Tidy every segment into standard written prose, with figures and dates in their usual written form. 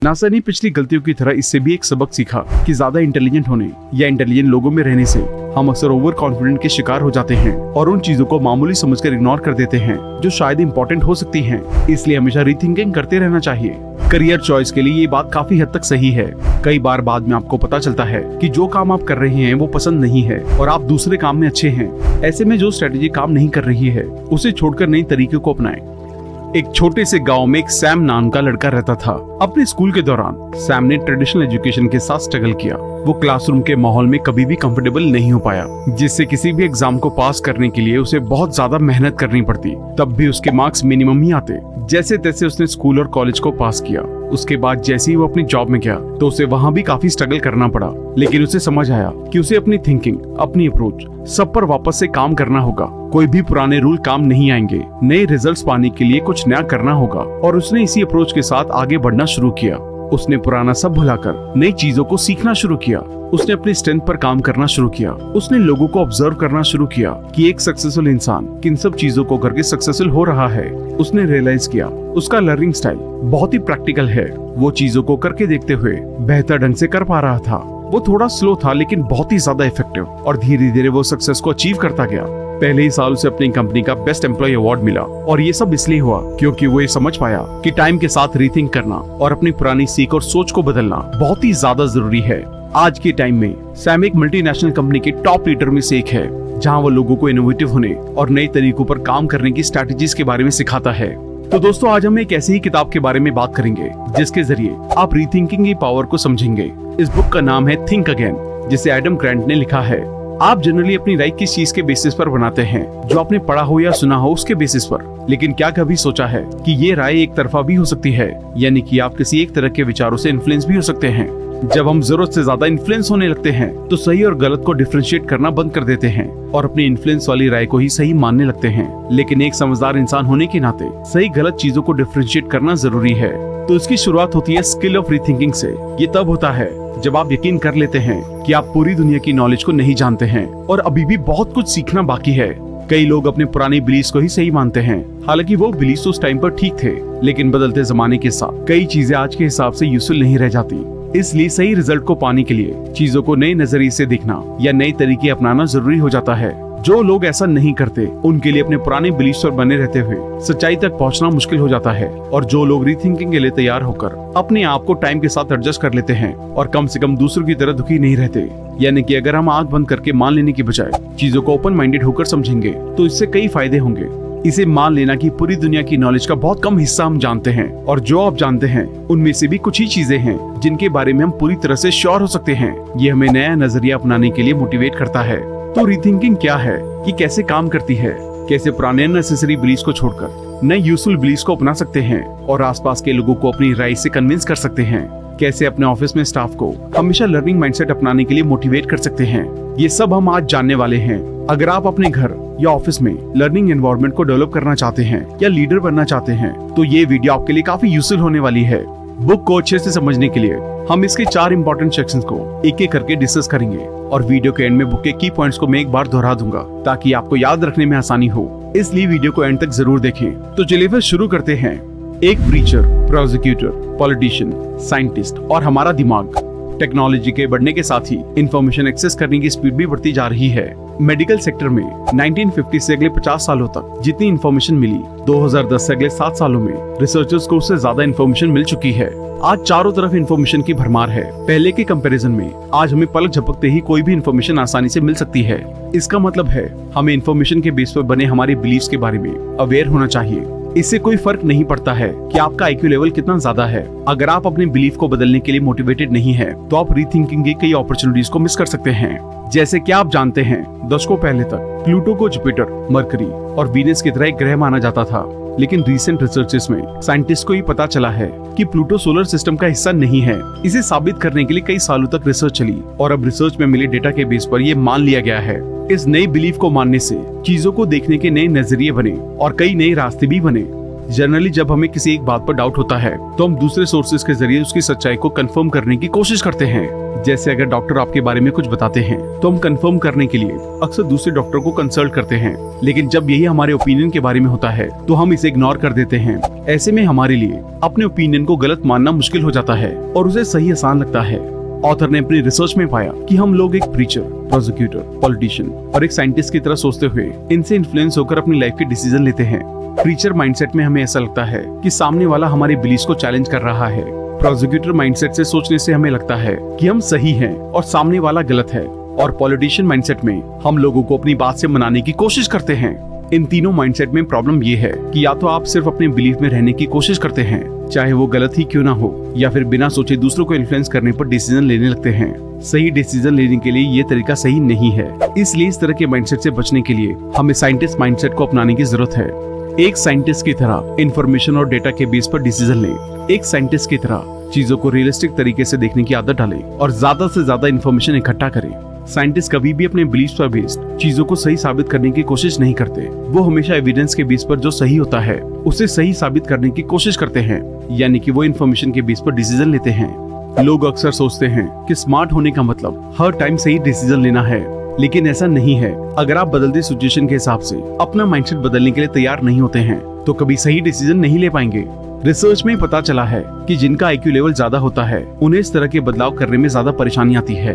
NASA ने पिछली गलतियों की तरह इससे भी एक सबक सीखा कि ज्यादा इंटेलिजेंट होने या इंटेलिजेंट लोगों में रहने से हम अक्सर ओवर कॉन्फिडेंट के शिकार हो जाते हैं और उन चीजों को मामूली समझकर इग्नोर कर देते हैं जो शायद इम्पोर्टेंट हो सकती हैं। इसलिए हमेशा रीथिंकिंग करते रहना चाहिए। करियर चॉइस के लिए ये बात काफी हद तक सही है। कई बार बाद में आपको पता चलता है कि जो काम आप कर रहे हैं वो पसंद नहीं है और आप दूसरे काम में अच्छे हैं। ऐसे में जो स्ट्रेटेजी काम नहीं कर रही है उसे छोड़कर नई तरीके को अपनाएं। एक छोटे से गांव में एक सैम नाम का लड़का रहता था। अपने स्कूल के दौरान सैम ने ट्रेडिशनल एजुकेशन के साथ स्ट्रगल किया। वो क्लासरूम के माहौल में कभी भी कंफर्टेबल नहीं हो पाया, जिससे किसी भी एग्जाम को पास करने के लिए उसे बहुत ज्यादा मेहनत करनी पड़ती। तब भी उसके मार्क्स मिनिमम ही आते। जैसे तैसे उसने स्कूल और कॉलेज को पास किया। उसके बाद जैसे ही वो अपनी जॉब में गया तो उसे वहाँ भी काफी स्ट्रगल करना पड़ा, लेकिन उसे समझ आया कि उसे अपनी थिंकिंग, अपनी अप्रोच सब पर वापस से काम करना होगा। कोई भी पुराने रूल काम नहीं आएंगे। नए रिजल्ट्स पाने के लिए कुछ नया करना होगा और उसने इसी अप्रोच के साथ आगे बढ़ना शुरू किया। उसने पुराना सब भुलाकर नई चीजों को सीखना शुरू किया। उसने अपनी स्ट्रेंथ पर काम करना शुरू किया। उसने लोगों को ऑब्जर्व करना शुरू किया कि एक सक्सेसफुल इंसान किन सब चीजों को करके सक्सेसफुल हो रहा है। उसने रियलाइज किया उसका लर्निंग स्टाइल बहुत ही प्रैक्टिकल है। वो चीजों को करके देखते हुए बेहतर ढंग से कर पा रहा था। वो थोड़ा स्लो था लेकिन बहुत ही ज्यादा इफेक्टिव, और धीरे धीरे वो सक्सेस को अचीव करता गया। पहले ही साल उसे अपनी कंपनी का बेस्ट एम्प्लॉय अवार्ड मिला, और ये सब इसलिए हुआ क्योंकि वो ये समझ पाया कि टाइम के साथ रीथिंक करना और अपनी पुरानी सीख और सोच को बदलना बहुत ही ज्यादा जरूरी है। आज के टाइम में सैम एक मल्टीनेशनल कंपनी के टॉप लीडर में से एक है, जहां वो लोगों को इनोवेटिव होने और नए तरीकों पर काम करने की स्ट्रैटेजीज के बारे में सिखाता है। तो दोस्तों, आज हम एक ऐसी ही किताब के बारे में बात करेंगे जिसके जरिए आप रीथिंकिंग की पावर को समझेंगे। इस बुक का नाम है थिंक अगेन, जिसे एडम ग्रांट ने लिखा है। आप जनरली अपनी राय किस चीज के बेसिस पर बनाते हैं? जो आपने पढ़ा हो या सुना हो उसके बेसिस पर। लेकिन क्या कभी सोचा है कि ये राय एक तरफा भी हो सकती है, यानी कि आप किसी एक तरह के विचारों से इन्फ्लुएंस भी हो सकते हैं। जब हम जरूरत से ज्यादा इन्फ्लुएंस होने लगते हैं तो सही और गलत को डिफरेंशिएट करना बंद कर देते हैं और अपनी इन्फ्लुएंस वाली राय को ही सही मानने लगते हैं। लेकिन एक समझदार इंसान होने के नाते सही गलत चीजों को डिफरेंशिएट करना जरूरी है। तो इसकी शुरुआत होती है स्किल ऑफ रीथिंकिंग से। ये तब होता है जब आप यकीन कर लेते हैं कि आप पूरी दुनिया की नॉलेज को नहीं जानते हैं और अभी भी बहुत कुछ सीखना बाकी है। कई लोग अपने पुरानी बिलीफ्स को ही सही मानते हैं, हालांकि वो बिलीफ्स उस टाइम पर ठीक थे, लेकिन बदलते जमाने के साथ कई चीजें आज के हिसाब से यूजफुल नहीं रह जाती। इसलिए सही रिजल्ट को पाने के लिए चीजों को नए नजरिए से देखना या नए तरीके अपनाना जरूरी हो जाता है। जो लोग ऐसा नहीं करते उनके लिए अपने पुराने बिलीफ्स पर बने रहते हुए सच्चाई तक पहुंचना मुश्किल हो जाता है। और जो लोग रीथिंकिंग के लिए तैयार होकर अपने आप को टाइम के साथ एडजस्ट कर लेते हैं और कम से कम दूसरों की तरह दुखी नहीं रहते, यानी कि अगर हम आंख बंद करके मान लेने की बजाय चीजों को ओपन माइंडेड होकर समझेंगे तो इससे कई फायदे होंगे। इसे मान लेना कि पूरी दुनिया की नॉलेज का बहुत कम हिस्सा हम जानते हैं और जो आप जानते हैं उनमें से भी कुछ ही चीजें हैं जिनके बारे में हम पूरी तरह से श्योर हो सकते हैं। ये हमें नया नजरिया अपनाने के लिए मोटिवेट करता है। तो रीथिंकिंग क्या है, कि कैसे काम करती है, कैसे पुराने अननेसेसरी बिलीफ्स को छोड़कर नए यूजफुल बिलीफ्स को अपना सकते हैं और आसपास के लोगों को अपनी राय से कन्विंस कर सकते हैं, कैसे अपने ऑफिस में स्टाफ को हमेशा लर्निंग माइंडसेट अपनाने के लिए मोटिवेट कर सकते हैं। ये सब हम आज जानने वाले हैं। अगर आप अपने घर या ऑफिस में लर्निंग एनवायरनमेंट को डेवलप करना चाहते हैं या लीडर बनना चाहते हैं तो ये वीडियो आपके लिए काफी यूजफुल होने वाली है। बुक को अच्छे से समझने के लिए हम इसके 4 इंपॉर्टेंट सेक्शंस को एक एक करके डिस्कस करेंगे और वीडियो के एंड में बुक के की पॉइंट्स को मैं एक बार दोहरा दूंगा ताकि आपको याद रखने में आसानी हो। इसलिए वीडियो को एंड तक जरूर देखें। तो चलिए फिर शुरू करते हैं। एक प्रीचर, प्रोसिक्यूटर, पॉलिटिशियन, साइंटिस्ट और हमारा दिमाग। टेक्नोलॉजी के बढ़ने के साथ ही इंफॉर्मेशन एक्सेस करने की स्पीड भी बढ़ती जा रही है। मेडिकल सेक्टर में 1950 से अगले 50 सालों तक जितनी इंफॉर्मेशन मिली, 2010 से अगले 7 सालों में रिसर्चर्स को उससे ज्यादा इंफॉर्मेशन मिल चुकी है। आज चारों तरफ इंफॉर्मेशन की भरमार है। पहले के कंपैरिजन में आज हमें पलक झपकते ही कोई भी इंफॉर्मेशन आसानी से मिल सकती है। इसका मतलब है हमें इंफॉर्मेशन के बेस पर बने हमारे बिलीफ्स के बारे में अवेयर होना चाहिए। इससे कोई फर्क नहीं पड़ता है कि आपका IQ लेवल कितना ज्यादा है। अगर आप अपने बिलीफ को बदलने के लिए मोटिवेटेड नहीं है तो आप रीथिंकिंग की कई अपॉर्चुनिटीज को मिस कर सकते हैं। जैसे कि आप जानते हैं, दशकों पहले तक प्लूटो को जुपिटर, मरकरी और वीनस की तरह एक ग्रह माना जाता था, लेकिन रिसेंट रिसर्चेस में साइंटिस्ट को ये पता चला है कि प्लूटो सोलर सिस्टम का हिस्सा नहीं है। इसे साबित करने के लिए कई सालों तक रिसर्च चली और अब रिसर्च में मिले डेटा के बेस पर ये मान लिया गया है। इस नई बिलीफ को मानने से चीजों को देखने के नए नजरिए बने और कई नए रास्ते भी बने। जनरली जब हमें किसी एक बात पर डाउट होता है तो हम दूसरे सोर्सेज के जरिए उसकी सच्चाई को कंफर्म करने की कोशिश करते हैं। जैसे अगर डॉक्टर आपके बारे में कुछ बताते हैं तो हम कंफर्म करने के लिए अक्सर दूसरे डॉक्टर को कंसल्ट करते हैं, लेकिन जब यही हमारे ओपिनियन के बारे में होता है तो हम इसे इग्नोर कर देते हैं। ऐसे में हमारे लिए अपने ओपिनियन को गलत मानना मुश्किल हो जाता है और उसे सही आसान लगता है। ऑथर ने अपनी रिसर्च में पाया कि हम लोग एक प्रीचर, प्रोसिक्यूटर, पॉलिटिशियन और एक साइंटिस्ट की तरह सोचते हुए इनसे इन्फ्लुएंस होकर अपनी लाइफ के डिसीजन लेते हैं। प्रीचर माइंडसेट में हमें ऐसा लगता है कि सामने वाला हमारे बिलीफ को चैलेंज कर रहा है। प्रोसिक्यूटर माइंडसेट से सोचने से हमें लगता है कि हम सही हैं और सामने वाला गलत है। और पॉलिटिशियन माइंडसेट में हम लोगों को अपनी बात से मनाने की कोशिश करते हैं। इन तीनों माइंडसेट में प्रॉब्लम ये है कि या तो आप सिर्फ अपने बिलीफ में रहने की कोशिश करते हैं, चाहे वो गलत ही क्यों ना हो, या फिर बिना सोचे दूसरों को इन्फ्लुएंस करने पर डिसीजन लेने लगते हैं। सही डिसीजन लेने के लिए ये तरीका सही नहीं है। इसलिए इस तरह के माइंडसेट से बचने के लिए हमें साइंटिस्ट माइंडसेट को अपनाने की जरूरत है। एक साइंटिस्ट की तरह इंफॉर्मेशन और डेटा के बेस पर डिसीजन लें। एक साइंटिस्ट की तरह चीजों को रियलिस्टिक तरीके से देखने की आदत डालें और ज्यादा से ज्यादा इंफॉर्मेशन इकट्ठा करें। साइंटिस्ट कभी भी अपने बिलीफ पर बेस्ड चीजों को सही साबित करने की कोशिश नहीं करते। वो हमेशा एविडेंस के बेस पर जो सही होता है उसे सही साबित करने की कोशिश करते हैं, यानी कि वो इंफॉर्मेशन के बेस पर डिसीजन लेते हैं। लोग अक्सर सोचते हैं कि स्मार्ट होने का मतलब हर टाइम सही डिसीजन लेना है, लेकिन ऐसा नहीं है। अगर आप बदलती सिचुएशन के हिसाब से अपना माइंडसेट बदलने के लिए तैयार नहीं होते हैं तो कभी सही डिसीजन नहीं ले पाएंगे। रिसर्च में पता चला है कि जिनका IQ लेवल ज्यादा होता है उन्हें इस तरह के बदलाव करने में ज्यादा परेशानी आती है,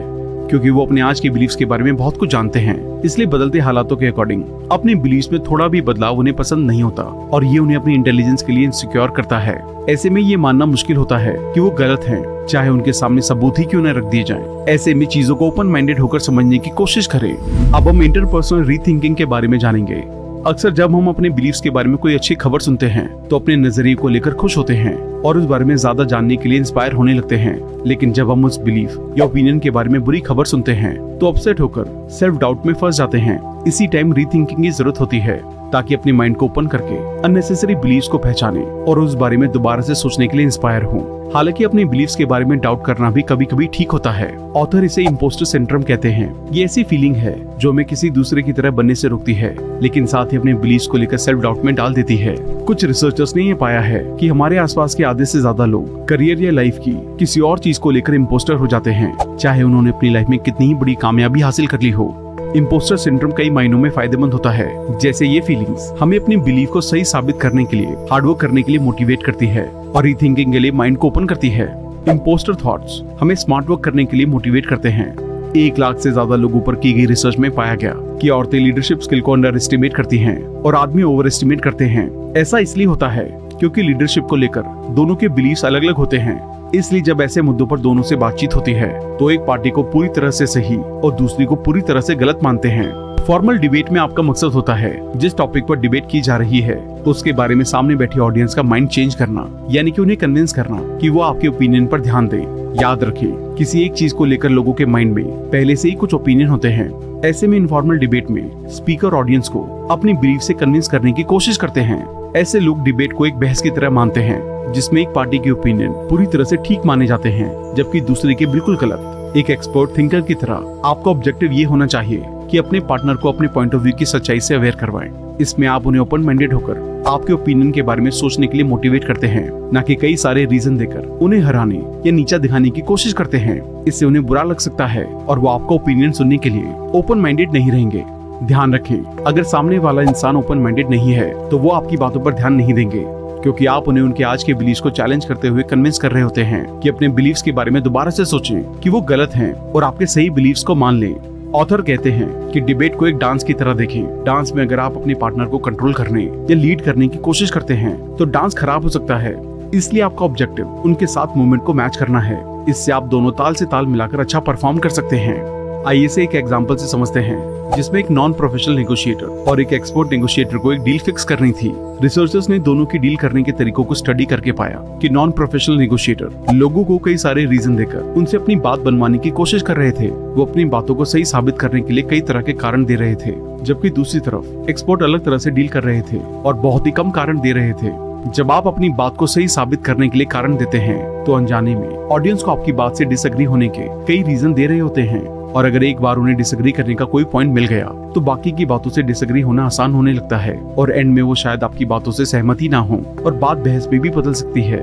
क्योंकि वो अपने आज के बिलीफ्स के बारे में बहुत कुछ जानते हैं। इसलिए बदलते हालातों के अकॉर्डिंग अपने बिलीफ्स में थोड़ा भी बदलाव उन्हें पसंद नहीं होता और ये उन्हें अपनी इंटेलिजेंस के लिए इनसिक्योर करता है। ऐसे में ये मानना मुश्किल होता है कि वो गलत हैं, चाहे उनके सामने सबूत ही क्यों न रख दिए जाएं। ऐसे में चीजों को ओपन माइंडेड होकर समझने की कोशिश करें। अब हम इंटरपर्सनल रीथिंकिंग के बारे में जानेंगे। अक्सर जब हम अपने बिलीफ्स के बारे में कोई अच्छी खबर सुनते हैं तो अपने नजरिए को लेकर खुश होते हैं और उस बारे में ज्यादा जानने के लिए इंस्पायर होने लगते हैं। लेकिन जब हम उस बिलीफ या ओपिनियन के बारे में बुरी खबर सुनते हैं तो अपसेट होकर सेल्फ डाउट में फंस जाते हैं। इसी टाइम रीथिंकिंग की जरूरत होती है ताकि अपने माइंड को ओपन करके अननेसेसरी बिलीफ्स को पहचाने और उस बारे में दोबारा से सोचने के लिए इंस्पायर हों। हालांकि अपने बिलीफ्स के बारे में डाउट करना भी कभी कभी ठीक होता है। ऑथर इसे इम्पोस्टर सिंड्रोम कहते हैं। ये ऐसी फीलिंग है जो हमें किसी दूसरे की तरह बनने से रोकती है, लेकिन साथ ही अपने बिलीफ्स को लेकर सेल्फ डाउट में डाल देती है। कुछ रिसर्चर्स ने ये पाया है कि हमारे आसपास के आधे से ज्यादा लोग करियर या लाइफ की किसी और चीज को लेकर इम्पोस्टर हो जाते हैं, चाहे उन्होंने अपनी लाइफ में कितनी ही बड़ी कामयाबी हासिल कर ली हो। इम्पोस्टर सिंड्रोम कई मायनों में फायदेमंद होता है। जैसे ये फीलिंग्स हमें अपनी बिलीफ को सही साबित करने के लिए हार्डवर्क करने के लिए मोटिवेट करती है और रीथिंकिंग के लिए माइंड को ओपन करती है। इम्पोस्टर थॉट्स हमें स्मार्ट वर्क करने के लिए मोटिवेट करते हैं। 1 लाख से ज्यादा लोगों पर की गई रिसर्च में पाया गया कि औरतें लीडरशिप स्किल को अंडर एस्टिमेट करती हैं और आदमी ओवर एस्टिमेट करते हैं। ऐसा इसलिए होता है क्योंकि लीडरशिप को लेकर दोनों के बिलीफ्स अलग अलग होते हैं। इसलिए जब ऐसे मुद्दों पर दोनों से बातचीत होती है तो एक पार्टी को पूरी तरह से सही और दूसरी को पूरी तरह से गलत मानते हैं। फॉर्मल डिबेट में आपका मकसद होता है जिस टॉपिक पर डिबेट की जा रही है तो उसके बारे में सामने बैठी ऑडियंस का माइंड चेंज करना, यानी कि उन्हें कन्विंस करना कि वो आपके ओपिनियन पर ध्यान दें। याद रखें, किसी एक चीज को लेकर लोगों के माइंड में पहले से ही कुछ ओपिनियन होते हैं। ऐसे में इनफॉर्मल डिबेट में स्पीकर ऑडियंस को अपनी बिलीफ से कन्विंस करने की कोशिश करते हैं। ऐसे लोग डिबेट को एक बहस की तरह मानते हैं जिसमें एक पार्टी के ओपिनियन पूरी तरह से ठीक माने जाते हैं जबकि दूसरे के बिल्कुल गलत। एक एक्सपर्ट थिंकर की तरह आपका ऑब्जेक्टिव ये होना चाहिए कि अपने पार्टनर को अपने पॉइंट ऑफ व्यू की सच्चाई से अवेयर करवाएं। इसमें आप उन्हें ओपन माइंडेड होकर आपके ओपिनियन के बारे में सोचने के लिए मोटिवेट करते हैं, न कि कई सारे रीजन देकर उन्हें हराने या नीचा दिखाने की कोशिश करते हैं। इससे उन्हें बुरा लग सकता है और वो आपका ओपिनियन सुनने के लिए ओपन माइंडेड नहीं रहेंगे। ध्यान रखें, अगर सामने वाला इंसान ओपन माइंडेड नहीं है तो वो आपकी बातों पर ध्यान नहीं देंगे, क्योंकि आप उन्हें उनके आज के बिलीफ्स को चैलेंज करते हुए कन्विंस कर रहे होते हैं कि अपने बिलीफ्स के बारे में दोबारा से सोचें कि वो गलत हैं और आपके सही बिलीफ्स को मान लें। ऑथर कहते हैं कि डिबेट को एक डांस की तरह देखें। डांस में अगर आप अपने पार्टनर को कंट्रोल करने या लीड करने की कोशिश करते हैं तो डांस खराब हो सकता है। इसलिए आपका ऑब्जेक्टिव उनके साथ मूवमेंट को मैच करना है। इससे आप दोनों ताल से ताल मिलाकर अच्छा परफॉर्म कर सकते हैं। आइए से एक एग्जांपल से समझते हैं जिसमें एक नॉन प्रोफेशनल नेगोशिएटर और एक एक्सपर्ट नेगोशिएटर को एक डील फिक्स करनी थी। रिसर्चर्स ने दोनों की डील करने के तरीकों को स्टडी करके पाया कि नॉन प्रोफेशनल नेगोशिएटर लोगों को कई सारे रीजन देकर उनसे अपनी बात बनवाने की कोशिश कर रहे थे। वो अपनी बातों को सही साबित करने के लिए कई तरह के कारण दे रहे थे, जबकि दूसरी तरफ एक्सपर्ट अलग तरह से डील कर रहे थे और बहुत ही कम कारण दे रहे थे। जब आप अपनी बात को सही साबित करने के लिए कारण देते हैं तो अनजाने में ऑडियंस को आपकी बात से डिसएग्री होने के कई रीजन दे रहे होते हैं, और अगर एक बार उन्हें डिसएग्री करने का कोई पॉइंट मिल गया तो बाकी की बातों से डिसएग्री होना आसान होने लगता है और एंड में वो शायद आपकी बातों से सहमत ही ना हो और बात बहस में भी बदल सकती है।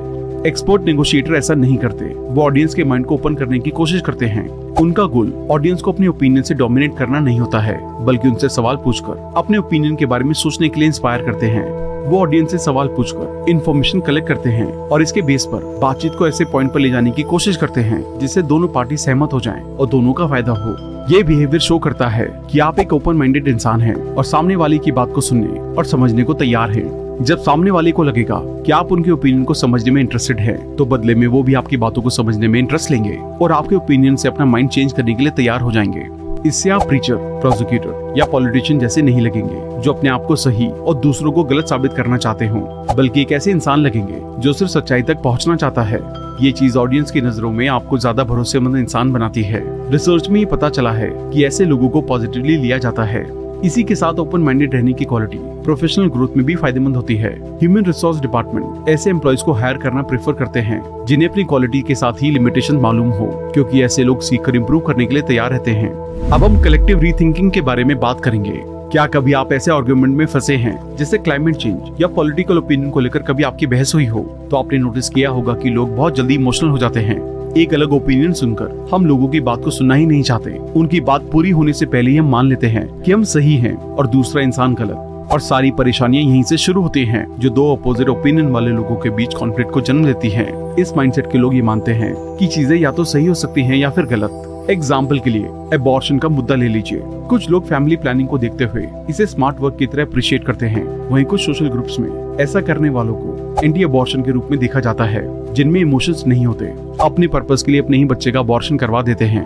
एक्सपर्ट नेगोशिएटर ऐसा नहीं करते, वो ऑडियंस के माइंड को ओपन करने की कोशिश करते हैं। उनका गोल ऑडियंस को अपने ओपिनियन से डोमिनेट करना नहीं होता है, बल्कि उनसे सवाल पूछकर अपने ओपिनियन के बारे में सोचने के लिए इंस्पायर करते हैं। वो ऑडियंस से सवाल पूछकर इन्फॉर्मेशन कलेक्ट करते हैं और इसके बेस पर बातचीत को ऐसे पॉइंट पर ले जाने की कोशिश करते हैं जिससे दोनों पार्टी सहमत हो जाएं और दोनों का फायदा हो। ये बिहेवियर शो करता है कि आप एक ओपन माइंडेड इंसान हैं और सामने वाले की बात को सुनने और समझने को तैयार हैं। जब सामने वाले को लगेगा कि आप उनके ओपिनियन को समझने में इंटरेस्टेड हैं, तो बदले में वो भी आपकी बातों को समझने में इंटरेस्ट लेंगे और आपके ओपिनियन से अपना माइंड चेंज करने के लिए तैयार हो जाएंगे। इससे आप प्रीचर, प्रोसिक्यूटर या पॉलिटिशियन जैसे नहीं लगेंगे जो अपने आप को सही और दूसरों को गलत साबित करना चाहते हों, बल्कि एक ऐसे इंसान लगेंगे जो सिर्फ सच्चाई तक पहुंचना चाहता है। ये चीज ऑडियंस की नजरों में आपको ज्यादा भरोसेमंद इंसान बनाती है। रिसर्च में ये पता चला है कि ऐसे लोगों को पॉजिटिवली लिया जाता है। इसी के साथ ओपन माइंडेड रहने की क्वालिटी प्रोफेशनल ग्रोथ में भी फायदेमंद होती है। ह्यूमन रिसोर्स डिपार्टमेंट ऐसे एम्प्लॉयज को हायर करना प्रेफर करते हैं जिन्हें अपनी क्वालिटी के साथ ही लिमिटेशन मालूम हो, क्योंकि ऐसे लोग सीखकर इम्प्रूव करने के लिए तैयार रहते हैं। अब हम कलेक्टिव रीथिंकिंग के बारे में बात करेंगे। क्या कभी आप ऐसे आर्गुमेंट में फंसे हैं जैसे क्लाइमेट चेंज या पॉलिटिकल ओपिनियन को लेकर कभी आपकी बहस हुई हो? तो आपने नोटिस किया होगा कि लोग बहुत जल्दी इमोशनल हो जाते हैं। एक अलग ओपिनियन सुनकर हम लोगों की बात को सुनना ही नहीं चाहते। उनकी बात पूरी होने से पहले ही हम मान लेते हैं कि हम सही हैं और दूसरा इंसान गलत, और सारी परेशानियां यहीं से शुरू होती हैं, जो दो अपोजिट ओपिनियन वाले लोगों के बीच कॉन्फ्लिक्ट को जन्म देती हैं। इस माइंडसेट के लोग ये मानते हैं कि चीजें या तो सही हो सकती हैं या फिर गलत। एग्जाम्पल के लिए एबॉर्शन का मुद्दा ले लीजिए। कुछ लोग फैमिली प्लानिंग को देखते हुए इसे स्मार्ट वर्क की तरह अप्रिशिएट करते हैं, वहीं कुछ सोशल ग्रुप्स में ऐसा करने वालों को एंटी अबॉर्शन के रूप में देखा जाता है, जिनमें इमोशंस नहीं होते, अपने पर्पस के लिए अपने ही बच्चे का अबॉर्शन करवा देते हैं।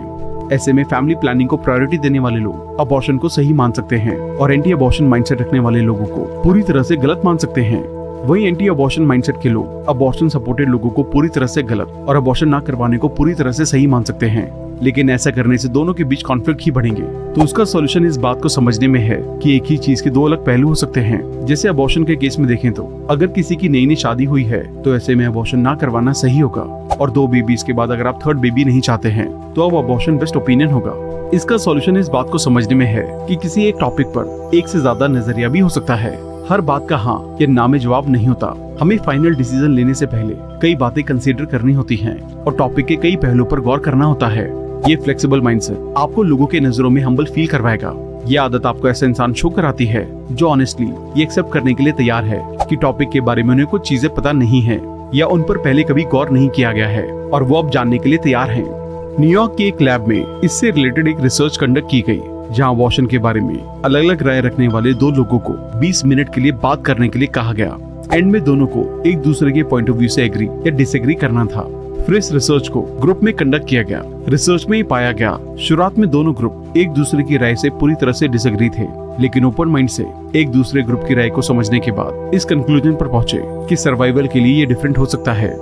ऐसे में फैमिली प्लानिंग को प्रायोरिटी देने वाले लोग अबॉर्शन को सही मान सकते हैं और एंटी अबॉर्शन माइंडसेट रखने वाले लोगों को पूरी तरह से गलत मान सकते हैं। वहीं एंटी अबॉर्शन माइंडसेट के लोग अबॉर्शन सपोर्टेड लोगों को पूरी तरह से गलत और अबॉर्शन ना करवाने को पूरी तरह से सही मान सकते हैं। लेकिन ऐसा करने से दोनों के बीच कॉन्फ्लिक्ट ही बढ़ेंगे। तो उसका सॉल्यूशन इस बात को समझने में है कि एक ही चीज के दो अलग पहलू हो सकते हैं। जैसे अबॉर्शन के केस में देखें तो अगर किसी की नई नई शादी हुई है तो ऐसे में अबॉर्शन ना करवाना सही होगा, और 2 बेबीज के बाद अगर आप 3rd बेबी नहीं चाहते हैं तो अब अबॉर्शन बेस्ट ओपिनियन होगा। इसका सॉल्यूशन इस बात को समझने में है कि किसी एक टॉपिक पर एक से ज्यादा नजरिया भी हो सकता है। हर बात का हाँ या ना में जवाब नहीं होता। हमें फाइनल डिसीजन लेने से पहले कई बातें कंसीडर करनी होती हैं और टॉपिक के कई पहलुओं पर गौर करना होता है। ये फ्लेक्सिबल माइंडसेट आपको लोगों के नजरों में हम्बल फील करवाएगा। ये आदत आपको ऐसा इंसान शो कराती है जो ऑनेस्टली ये एक्सेप्ट करने के लिए तैयार है कि टॉपिक के बारे में उन्हें कुछ चीजें पता नहीं है या उन पर पहले कभी गौर नहीं किया गया है और वो अब जानने के लिए तैयार हैं। न्यूयॉर्क की एक लैब में इससे रिलेटेड एक रिसर्च कंडक्ट की गई, जहां अबॉर्शन के बारे में अलग अलग राय रखने वाले 2 लोगों को 20 मिनट के लिए बात करने के लिए कहा गया। एंड में दोनों को एक दूसरे के पॉइंट ऑफ व्यू से एग्री या डिसएग्री करना था। फिर इस रिसर्च को ग्रुप में कंडक्ट किया गया। रिसर्च में ही पाया गया शुरुआत में दोनों ग्रुप एक दूसरे की राय से पूरी तरह से डिसएग्री थे, लेकिन ओपन माइंड से एक दूसरे ग्रुप की राय को समझने के बाद इस कंक्लूजन पर पहुंचे कि सर्वाइवल के लिए ये डिफरेंट हो सकता है।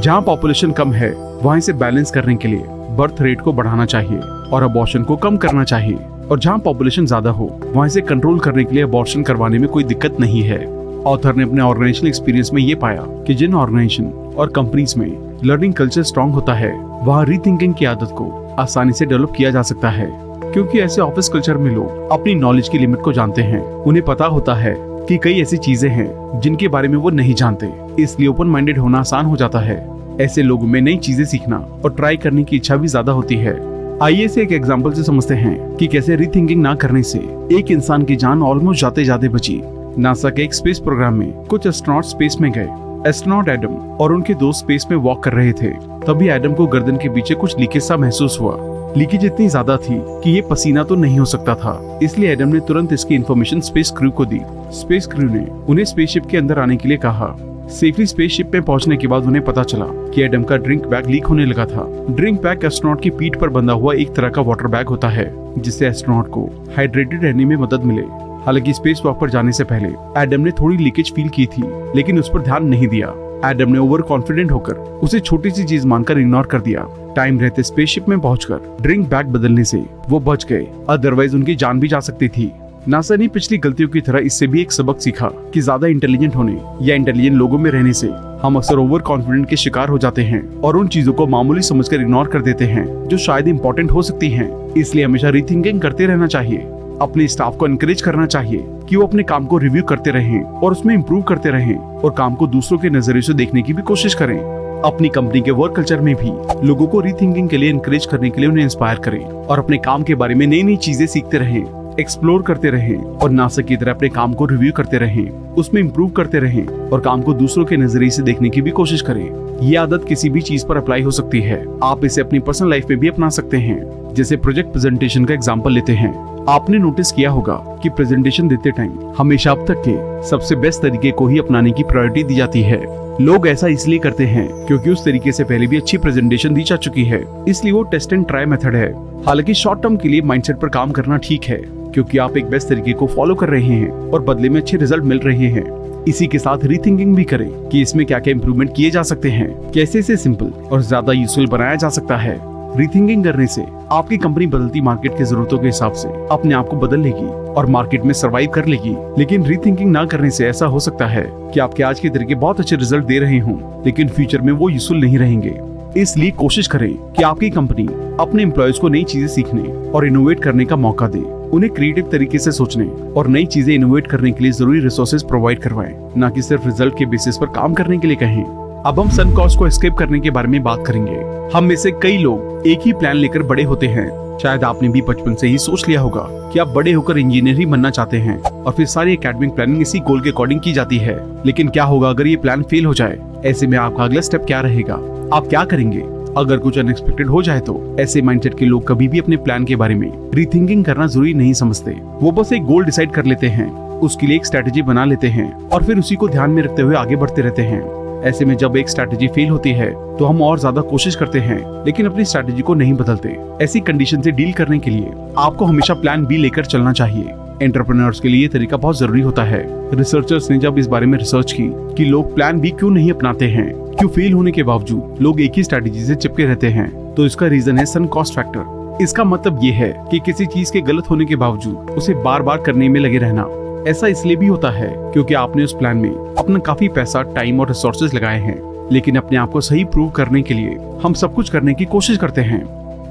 जहां पॉपुलेशन कम है वहां इसे बैलेंस करने के लिए बर्थ रेट को बढ़ाना चाहिए और अबॉर्शन को कम करना चाहिए, और जहां पॉपुलेशन ज्यादा हो वहां इसे कंट्रोल करने के लिए अबॉर्शन करवाने में कोई दिक्कत नहीं है। ऑथर ने अपने ऑर्गेनाइजेशनल एक्सपीरियंस में ये पाया कि जिन ऑर्गेनाइजेशन और कंपनीज में लर्निंग कल्चर स्ट्रांग होता है वहाँ रीथिंकिंग की आदत को आसानी से डेवलप किया जा सकता है, क्योंकि ऐसे ऑफिस कल्चर में लोग अपनी नॉलेज की लिमिट को जानते हैं। उन्हें पता होता है कि कई ऐसी चीजें हैं जिनके बारे में वो नहीं जानते, इसलिए ओपन माइंडेड होना आसान हो जाता है। ऐसे लोगों में नई चीजें सीखना और ट्राई करने की इच्छा भी ज्यादा होती है। आइए से एक एग्जांपल से समझते हैं कि कैसे रीथिंकिंग ना करने से एक इंसान की जान ऑलमोस्ट जाते जाते बची। नासा के एक स्पेस प्रोग्राम में कुछ एस्ट्रोनॉट स्पेस में गए। एस्ट्रोनॉट एडम और उनके दोस्त स्पेस में वॉक कर रहे थे। तभी एडम को गर्दन के पीछे कुछ लीकेज सा महसूस हुआ। लीकेज इतनी ज्यादा थी कि ये पसीना तो नहीं हो सकता था, इसलिए एडम ने तुरंत इसकी इन्फॉर्मेशन स्पेस क्रू को दी। स्पेस क्रू ने उन्हें स्पेसशिप के अंदर आने के लिए कहा। सेफली स्पेसशिप में पहुंचने के बाद उन्हें पता चला कि एडम का ड्रिंक बैग लीक होने लगा था। ड्रिंक बैग एस्ट्रोनॉट की पीठ पर बंधा हुआ एक तरह का वाटर बैग होता है, जिससे एस्ट्रोनॉट को हाइड्रेटेड रहने में मदद मिले। हालांकि स्पेस वॉक पर जाने से पहले एडम ने थोड़ी लीकेज फील की थी, लेकिन उस पर ध्यान नहीं दिया। एडम ने ओवर कॉन्फिडेंट होकर उसे छोटी सी चीज मानकर इग्नोर कर दिया। टाइम रहते स्पेसशिप में पहुंचकर ड्रिंक बैग बदलने से वो बच गए, अदरवाइज उनकी जान भी जा सकती थी। नासा ने पिछली गलतियों की तरह इससे भी एक सबक सीखा कि ज्यादा इंटेलिजेंट होने या इंटेलिजेंट लोगों में रहने से हम अक्सर ओवर कॉन्फिडेंट के शिकार हो जाते हैं और उन चीजों को मामूली समझकर इग्नोर कर देते हैं जो शायद इम्पोर्टेंट हो सकती हैं। इसलिए हमेशा रीथिंकिंग करते रहना चाहिए। अपने स्टाफ को एनकरेज करना चाहिए कि वो अपने काम को रिव्यू करते रहें और उसमें इम्प्रूव करते रहें और काम को दूसरों के नजरिए से देखने की भी कोशिश करें। अपनी कंपनी के वर्क कल्चर में भी लोगों को रीथिंकिंग के लिए एनकरेज करने के लिए उन्हें इंस्पायर करें और अपने काम के बारे में नई नई चीजें सीखते रहें, एक्सप्लोर करते रहें और नासा की तरह अपने काम को रिव्यू करते रहें, उसमें इम्प्रूव करते रहें और काम को दूसरों के नजरिए से देखने की भी कोशिश करें। ये आदत किसी भी चीज पर अप्लाई हो सकती है। आप इसे अपनी पर्सनल लाइफ में भी अपना सकते हैं। जैसे प्रोजेक्ट प्रेजेंटेशन का एग्जांपल लेते हैं। आपने नोटिस किया होगा कि प्रेजेंटेशन देते टाइम हमेशा अब तक के सबसे बेस्ट तरीके को ही अपनाने की प्रायोरिटी दी जाती है। लोग ऐसा इसलिए करते हैं क्योंकि उस तरीके से पहले भी अच्छी प्रेजेंटेशन दी जा चुकी है, इसलिए वो टेस्ट एंड ट्राई मेथड है। हालांकि शॉर्ट टर्म के लिए माइंडसेट पर काम करना ठीक है क्योंकि आप एक बेस्ट तरीके को फॉलो कर रहे हैं और बदले में अच्छे रिजल्ट मिल रहे हैं। इसी के साथ रीथिंकिंग भी करें कि इसमें क्या क्या इम्प्रूवमेंट किए जा सकते हैं, कैसे इसे सिंपल और ज्यादा यूजफुल बनाया जा सकता है। रीथिंकिंग करने से आपकी कंपनी बदलती मार्केट की जरूरतों के हिसाब से अपने आप को बदल लेगी और मार्केट में सरवाइव कर लेगी। लेकिन रीथिंकिंग ना करने से ऐसा हो सकता है कि आपके आज के तरीके बहुत अच्छे रिजल्ट दे रहे हों, लेकिन फ्यूचर में वो यूजफुल नहीं रहेंगे। इसलिए कोशिश करें कि आपकी कंपनी अपने एम्प्लॉयज को नई चीजें सीखने और इनोवेट करने का मौका दे। उन्हें क्रिएटिव तरीके से सोचने और नई चीजें इनोवेट करने के लिए जरूरी रिसोर्सेज प्रोवाइड करवाएं, न कि सिर्फ रिजल्ट के बेसिस पर काम करने के लिए कहें। अब हम सनक कॉस्ट को एस्केप करने के बारे में बात करेंगे। हम में से कई लोग एक ही प्लान लेकर बड़े होते हैं। शायद आपने भी बचपन से ही सोच लिया होगा कि आप बड़े होकर इंजीनियर ही बनना चाहते हैं और फिर सारी एकेडमिक प्लानिंग इसी गोल के अकॉर्डिंग की जाती है। लेकिन क्या होगा अगर ये प्लान फेल हो जाए? ऐसे में आपका अगला स्टेप क्या रहेगा? आप क्या करेंगे अगर कुछ अनएक्सपेक्टेड हो जाए? तो ऐसे माइंडसेट के लोग कभी भी अपने प्लान के बारे में रीथिंकिंग करना जरूरी नहीं समझते। वो बस एक गोल डिसाइड कर लेते हैं, उसके लिए एक स्ट्रेटेजी बना लेते हैं और फिर उसी को ध्यान में रखते हुए आगे बढ़ते रहते हैं। ऐसे में जब एक स्ट्रेटेजी फेल होती है तो हम और ज्यादा कोशिश करते हैं, लेकिन अपनी स्ट्रेटेजी को नहीं बदलते। ऐसी कंडीशन से डील करने के लिए आपको हमेशा प्लान बी लेकर चलना चाहिए। एंटरप्रेन्योर्स के लिए ये तरीका बहुत जरूरी होता है। रिसर्चर्स ने जब इस बारे में रिसर्च की कि लोग प्लान बी क्यों नहीं अपनाते हैं, क्यों फेल होने के बावजूद लोग एक ही स्ट्रेटेजी से चिपके रहते हैं, तो इसका रीजन है सनक कॉस्ट फैक्टर। इसका मतलब ये है कि किसी चीज के गलत होने के बावजूद उसे बार बार करने में लगे रहना। ऐसा इसलिए भी होता है क्योंकि आपने उस प्लान में अपना काफी पैसा, टाइम और रिसोर्सेज लगाए हैं, लेकिन अपने आप को सही प्रूव करने के लिए हम सब कुछ करने की कोशिश करते हैं।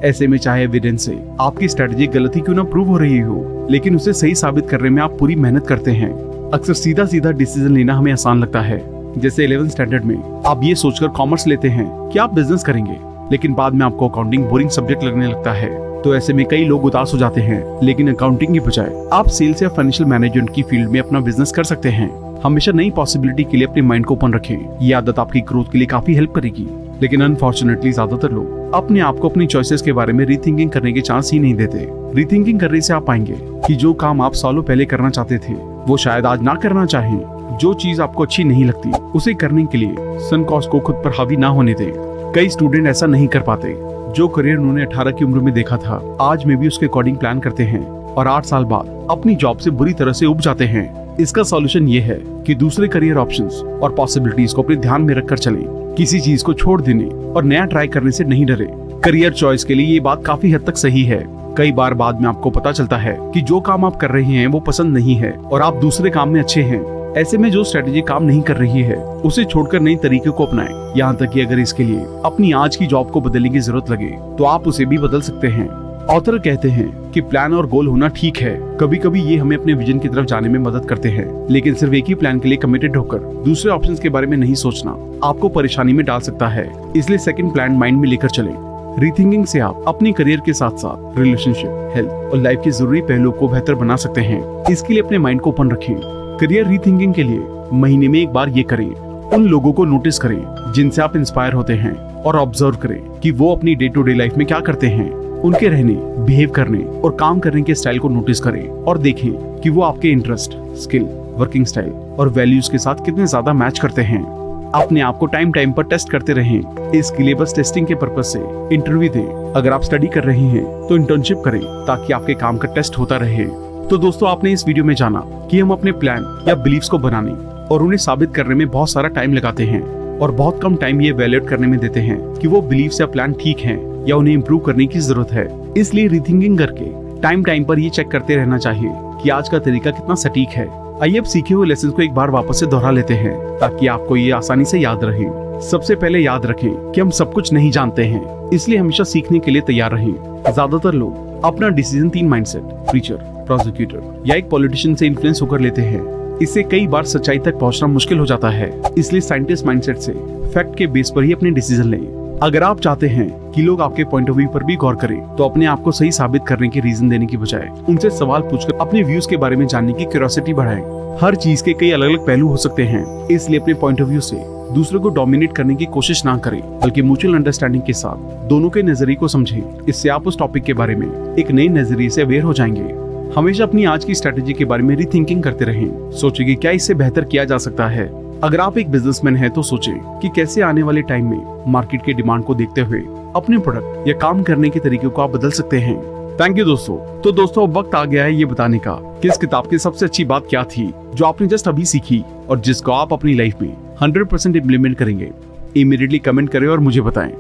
ऐसे में चाहे एविडेंस से आपकी स्ट्रेटेजी गलत ही क्यों ना प्रूव हो रही हो, लेकिन उसे सही साबित करने में आप पूरी मेहनत करते हैं। अक्सर सीधा सीधा डिसीजन लेना हमें आसान लगता है। जैसे 11th स्टैंडर्ड में आप ये सोचकर कॉमर्स लेते हैं कि आप बिजनेस करेंगे, लेकिन बाद में आपको अकाउंटिंग बोरिंग सब्जेक्ट लगने लगता है। तो ऐसे में कई लोग उदास हो जाते हैं, लेकिन अकाउंटिंग की बजाय आप सेल्स या फाइनेंशियल मैनेजमेंट की फील्ड में अपना बिजनेस कर सकते हैं। हमेशा नई पॉसिबिलिटी के लिए अपने माइंड को ओपन रखें। ये आदत आपकी ग्रोथ के लिए काफी हेल्प करेगी। लेकिन अनफॉर्चुनेटली ज्यादातर लोग अपने आप को अपनी चॉइसेस के बारे में रीथिंकिंग करने के चांस ही नहीं देते। रीथिंकिंग करने से आप पाएंगे कि जो काम आप सालों पहले करना चाहते थे वो शायद आज ना करना चाहें। जो चीज आपको अच्छी नहीं लगती उसे करने के लिए सनक कॉस्ट को खुद पर हावी ना होने दें। कई स्टूडेंट ऐसा नहीं कर पाते। जो करियर उन्होंने 18 की उम्र में देखा था, आज में भी उसके अकॉर्डिंग प्लान करते हैं और 8 साल बाद अपनी जॉब से बुरी तरह से उब जाते हैं। इसका सॉल्यूशन ये है कि दूसरे करियर ऑप्शंस और पॉसिबिलिटीज को अपने ध्यान में रखकर चलें। किसी चीज को छोड़ देने और नया ट्राई करने से नहीं डरे। करियर चॉइस के लिए ये बात काफी हद तक सही है। कई बार बाद में आपको पता चलता है कि जो काम आप कर रहे हैं वो पसंद नहीं है और आप दूसरे काम में अच्छे हैं। ऐसे में जो स्ट्रेटेजी काम नहीं कर रही है उसे छोड़कर नई तरीके को अपनाएं। यहाँ तक कि अगर इसके लिए अपनी आज की जॉब को बदलने की जरूरत लगे तो आप उसे भी बदल सकते हैं। ऑथर कहते हैं कि प्लान और गोल होना ठीक है, कभी कभी ये हमें अपने विजन की तरफ जाने में मदद करते हैं, लेकिन सिर्फ एक ही प्लान के लिए कमिटेड होकर दूसरे ऑप्शंस के बारे में नहीं सोचना आपको परेशानी में डाल सकता है। इसलिए सेकंड प्लान माइंड में लेकर चलें। रीथिंकिंग से आप अपनी करियर के साथ साथ रिलेशनशिप, हेल्थ और लाइफ के जरूरी पहलुओं को बेहतर बना सकते हैं। इसके लिए अपने माइंड को ओपन रखें। करियर रीथिंकिंग के लिए महीने में एक बार ये करें। उन लोगों को नोटिस करें जिनसे आप इंस्पायर होते हैं और ऑब्जर्व करें कि वो अपनी डे टू डे लाइफ में क्या करते हैं। उनके रहने, बिहेव करने और काम करने के स्टाइल को नोटिस करें और देखें कि वो आपके इंटरेस्ट, स्किल, वर्किंग स्टाइल और वैल्यूज के साथ कितने ज्यादा मैच करते हैं। अपने आप को टाइम टाइम पर टेस्ट करते रहें। इसके लिए बस टेस्टिंग के पर्पज से इंटरव्यू दें। अगर आप स्टडी कर रहे हैं तो इंटर्नशिप करें ताकि आपके काम का टेस्ट होता रहे। तो दोस्तों, आपने इस वीडियो में जाना कि हम अपने प्लान या बिलीव्स को बनाने और उन्हें साबित करने में बहुत सारा टाइम लगाते हैं और बहुत कम टाइम ये वैलिडेट करने में देते हैं कि वो बिलीव्स या प्लान ठीक हैं या उन्हें इम्प्रूव करने की जरूरत है। इसलिए रीथिंकिंग करके टाइम टाइम पर ये चेक करते रहना चाहिए कि आज का तरीका कितना सटीक है। आइए अब सीखे हुए लेसन को एक बार वापस से दोहरा लेते हैं ताकि आपको ये आसानी से याद रहे। सबसे पहले याद रखें कि हम सब कुछ नहीं जानते हैं, इसलिए हमेशा सीखने के लिए तैयार रहें। ज्यादातर लोग अपना डिसीजन 3 माइंडसेट, प्रीचर, प्रोसिक्यूटर या एक पॉलिटिशियन से इन्फ्लुएंस होकर लेते हैं। इससे कई बार सच्चाई तक पहुंचना मुश्किल हो जाता है। इसलिए साइंटिस्ट माइंडसेट से फैक्ट के बेस पर ही अपने डिसीजन लें। अगर आप चाहते हैं कि लोग आपके पॉइंट ऑफ व्यू पर भी गौर करें, तो अपने आप को सही साबित करने के रीजन देने की बजाय उनसे सवाल पूछकर अपने व्यूज के बारे में जानने की क्यूरियोसिटी बढ़ाएं। हर चीज के कई अलग अलग पहलू हो सकते हैं, इसलिए अपने पॉइंट ऑफ व्यू से दूसरों को डोमिनेट करने की कोशिश ना करें, बल्कि म्यूचुअल अंडरस्टैंडिंग के साथ दोनों के नजरिए को समझें। इससे आप उस टॉपिक के बारे में एक नए नजरिए से अवेयर हो जाएंगे। हमेशा अपनी आज की स्ट्रेटेजी के बारे में रीथिंकिंग करते रहें। सोचें कि क्या इससे बेहतर किया जा सकता है। अगर आप एक बिजनेसमैन हैं तो सोचें कि कैसे आने वाले टाइम में मार्केट के डिमांड को देखते हुए अपने प्रोडक्ट या काम करने के तरीके को आप बदल सकते हैं। थैंक यू दोस्तों। तो दोस्तों अब वक्त आ गया है ये बताने का कि इस किताब की सबसे अच्छी बात क्या थी जो आपने जस्ट अभी सीखी और जिसको आप अपनी लाइफ में 100% इम्प्लीमेंट करेंगे। इमीडिएटली कमेंट करें और मुझे बताएं।